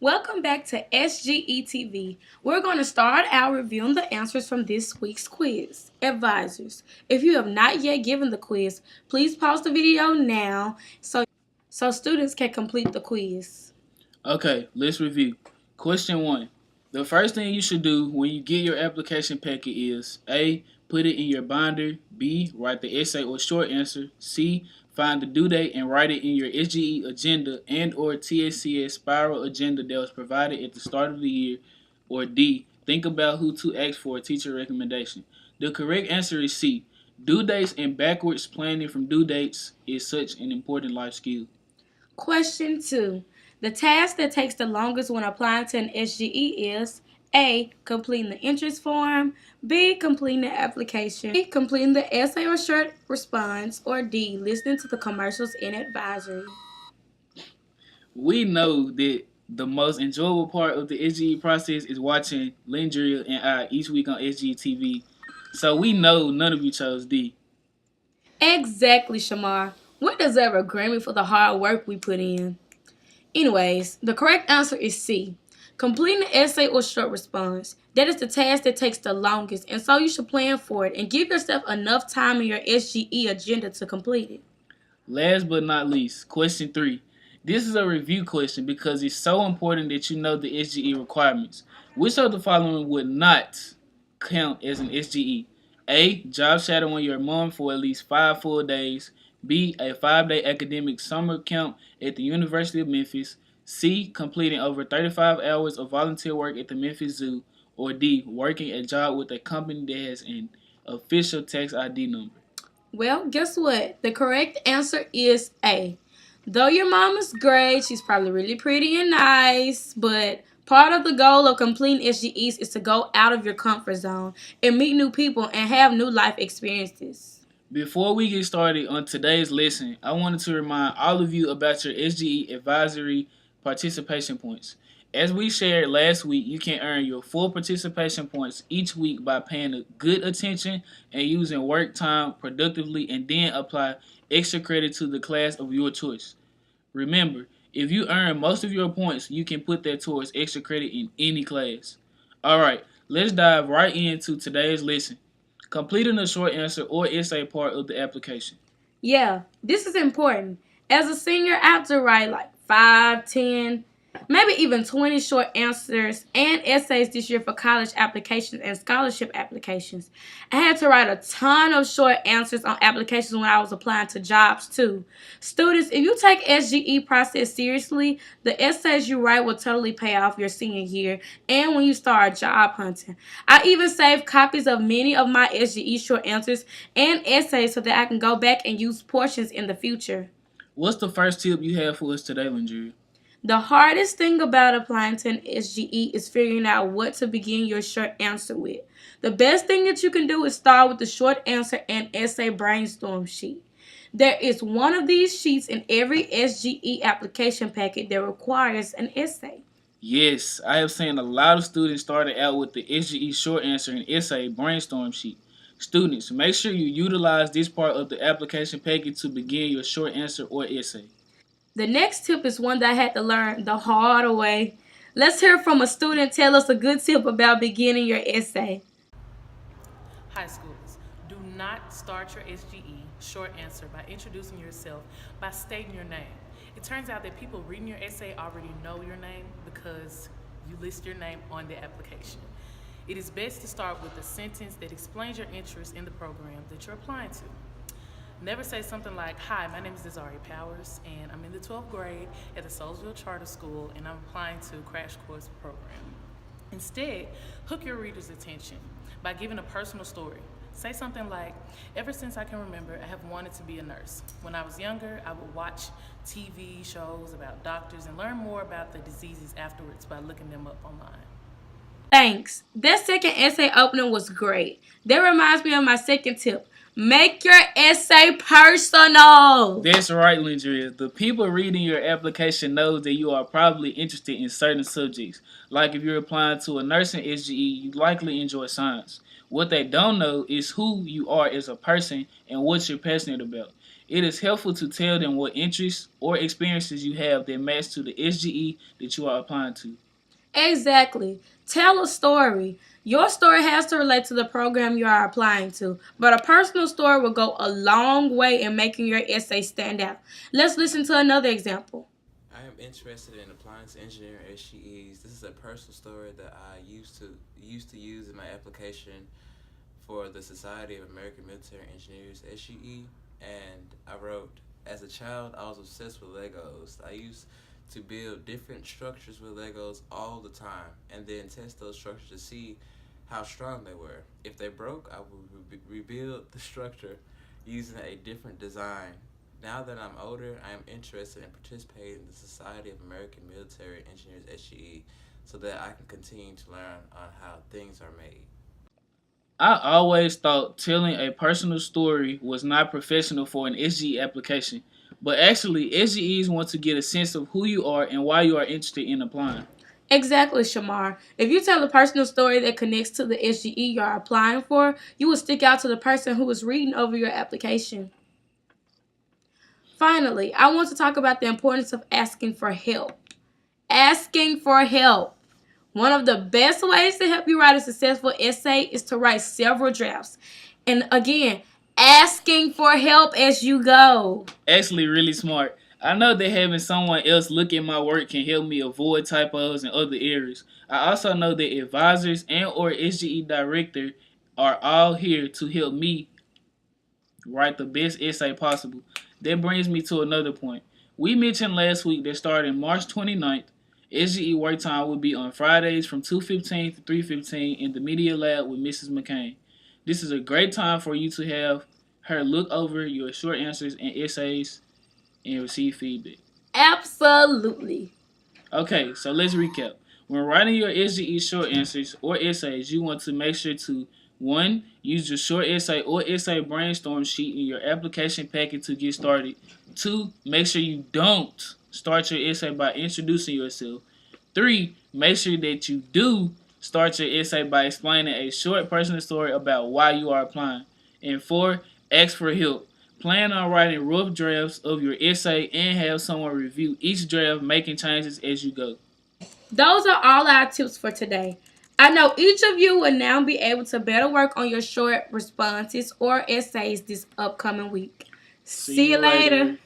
Welcome back to SGE TV. We're going to start out reviewing the answers from this week's quiz. Advisors, if you have not yet given the quiz, please pause the video now so students can complete the quiz. Okay, let's review. Question 1. The first thing you should do when you get your application packet is A. Put it in your binder. B. Write the essay or short answer. C. Find the due date and write it in your SGE agenda and or TSCS spiral agenda that was provided at the start of the year. Or D. Think about who to ask for a teacher recommendation. The correct answer is C. Due dates and backwards planning from due dates is such an important life skill. Question 2. The task that takes the longest when applying to an SGE is A. Completing the interest form, B. Completing the application, C. Completing the essay or short response, or D. Listening to the commercials in advisory. We know that the most enjoyable part of the SGE process is watching Lindria and I each week on SGE TV. So we know none of you chose D. Exactly, Shamar. We deserve a Grammy for the hard work we put in. Anyways, the correct answer is C. Completing the essay or short response. That is the task that takes the longest, and so you should plan for it and give yourself enough time in your SGE agenda to complete it. Last but not least, question 3. This is a review question because it's so important that you know the SGE requirements. Which of the following would not count as an SGE? A. Job shadowing your mom for at least 5 full days. B. A 5-day academic summer camp at the University of Memphis. C. Completing over 35 hours of volunteer work at the Memphis Zoo. Or D. Working a job with a company that has an official tax ID number. Well, guess what? The correct answer is A. Though your mom is great, she's probably really pretty and nice, but part of the goal of completing SGEs is to go out of your comfort zone and meet new people and have new life experiences. Before we get started on today's lesson, I wanted to remind all of you about your SGE advisory participation points. As we shared last week, you can earn your full participation points each week by paying good attention and using work time productively and then apply extra credit to the class of your choice. Remember, if you earn most of your points, you can put that towards extra credit in any class. Alright, let's dive right into today's lesson. Completing a short answer or essay part of the application. Yeah, this is important. As a senior, I have to write like 5, 10, maybe even 20 short answers and essays this year for college applications and scholarship applications. I had to write a ton of short answers on applications when I was applying to jobs too. Students, if you take SGE process seriously, the essays you write will totally pay off your senior year and when you start job hunting. I even saved copies of many of my SGE short answers and essays so that I can go back and use portions in the future. What's the first tip you have for us today, Landry? The hardest thing about applying to an SGE is figuring out what to begin your short answer with. The best thing that you can do is start with the short answer and essay brainstorm sheet. There is one of these sheets in every SGE application packet that requires an essay. Yes, I have seen a lot of students started out with the SGE short answer and essay brainstorm sheet. Students, make sure you utilize this part of the application packet to begin your short answer or essay. The next tip is one that I had to learn the hard way. Let's hear from a student tell us a good tip about beginning your essay. High schools, do not start your SGE short answer by introducing yourself by stating your name. It turns out that people reading your essay already know your name because you list your name on the application. It is best to start with a sentence that explains your interest in the program that you're applying to. Never say something like, "Hi, my name is Desiree Powers, and I'm in the 12th grade at the Soulsville Charter School, and I'm applying to Crash Course program." Instead, hook your reader's attention by giving a personal story. Say something like, "Ever since I can remember, I have wanted to be a nurse. When I was younger, I would watch TV shows about doctors and learn more about the diseases afterwards by looking them up online." Thanks. That second essay opening was great. That reminds me of my second tip. Make your essay personal. That's right, Lindria. The people reading your application knows that you are probably interested in certain subjects. Like if you're applying to a nursing SGE, you likely enjoy science. What they don't know is who you are as a person and what you're passionate about. It is helpful to tell them what interests or experiences you have that match to the SGE that you are applying to. Exactly. Tell a story. Your story has to relate to the program you are applying to, but a personal story will go a long way in making your essay stand out. Let's listen to another example. I am interested in applying to engineering SGEs. This is a personal story that I used to use in my application for the Society of American Military Engineers SGE, and I wrote, as a child, I was obsessed with Legos. I used to build different structures with Legos all the time, and then test those structures to see how strong they were. If they broke, I would rebuild the structure using a different design. Now that I'm older, I am interested in participating in the Society of American Military Engineers SGE so that I can continue to learn on how things are made. I always thought telling a personal story was not professional for an SGE application, but actually, SGEs want to get a sense of who you are and why you are interested in applying. Exactly, Shamar. If you tell a personal story that connects to the SGE you are applying for, you will stick out to the person who is reading over your application. Finally, I want to talk about the importance of asking for help. Asking for help. One of the best ways to help you write a successful essay is to write several drafts. And again, asking for help as you go. Actually, really smart. I know that having someone else look at my work can help me avoid typos and other errors. I also know that advisors and or SGE director are all here to help me write the best essay possible. That brings me to another point. We mentioned last week that starting March 29th, SGE work time will be on Fridays from 2:15 to 3:15 in the Media Lab with Mrs. McCain. This is a great time for you to have her look over your short answers and essays and receive feedback. Absolutely. Okay, so let's recap. When writing your SGE short answers or essays, you want to make sure to 1. Use your short essay or essay brainstorm sheet in your application packet to get started. 2. Make sure you don't start your essay by introducing yourself. 3. Make sure that you do start your essay by explaining a short personal story about why you are applying. And 4. Ask for help. Plan on writing rough drafts of your essay and have someone review each draft, making changes as you go. Those are all our tips for today. I know each of you will now be able to better work on your short responses or essays this upcoming week. See you later.